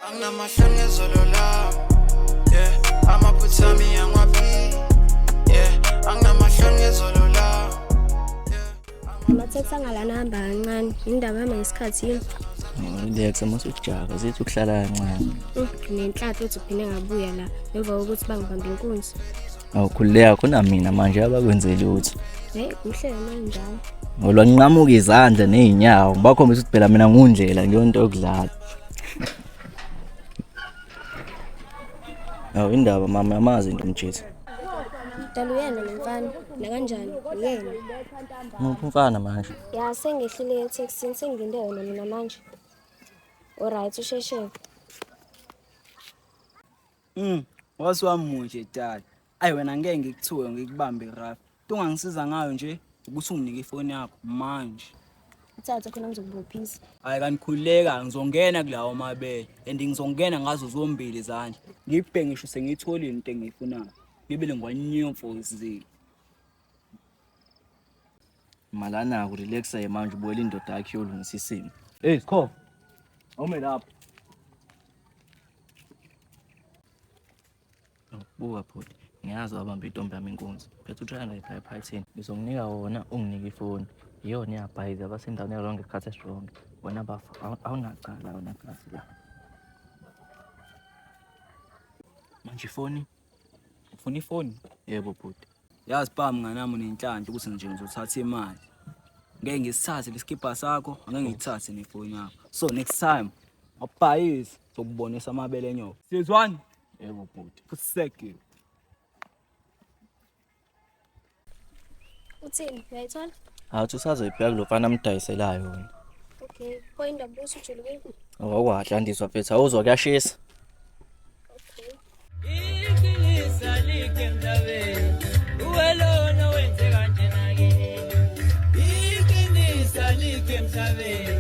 Anginamahloni ngezolo lami, yeah, amaphutha ami angwaphi, yeah, anginamahloni ngezolo lami, yeah. Amatheksi angalana hamba kancane, indaba yami ngesikhathi yini? Relax masujaka zithi ukuhlala kancane. Nenhlanhla uthi uphinde ngabuya la, emva kokuthi bangibambe inkunzi. Awukhululeka khona mina manje abakwenzeli utho. Kuhle njalo. Ngoba nginqamuka izandla nezinyawo, ngibakhombisa ukuthi phela mina ngundlela ngiyonto yokudlala. Indaba mama yamazi into mthetho. Dala uyena nomfana, la kanjani? Uyena. Ngiphi umfana manje? Ya sengehlile etaxini sengilinde wena mina manje. Alright usheshe. Wasiwamuhle dad. Ayi wena ngeke ngikuthuke ngikubambe rap. Ungangisiza ngayo nje ukuthi unginike ifoni yakho manje. Uthatha khona ngizokubophisa. Hayi kanikhululeka ngizongena kulawo mabele and ngizongena ngazo zombili izandla. Ngibheke ngisho sengitholile into engiyifunayo. Ngibele ngwanyomfo zini. Malana ku relaxa manje ubuyela indoda yakhe yolungisa isimo. Hey Sikho. Awume lapha. Buka photi. Ngiyazi wabamba intombi yami inkunzi. Phethe uthanda iphayiphathini. Ngizonginika wona unginike ifoni. Iyona iyabhayiza abasendaweni yalonke ikhathi strong. Wena bafa awunaqala wona kasi la. Manje ifoni? Ufuna ifoni? Yebo bhuti. Yazi bami nganami nenhlanhla ukuthi nje ngizothatha imali. Ngeke ngisithathe leskipa sakho, angeke ngithathe nefoni yakho. So next time, awubhayisi zokubonisa amabele enyoka. Sizwani? Yebo bhuti. Kuseke. Uthini? Uyayithola? Awuthi usazoyibheka lo mfana amdayiselayo wena. Okay. Point of boss ujule kuphi? Awakwadlandiswa mfethu awuzwa kuyashisa. Okay. Iqinisa like emhlabeni uwelona wenze kanje nakini iqinisa like emhlabeni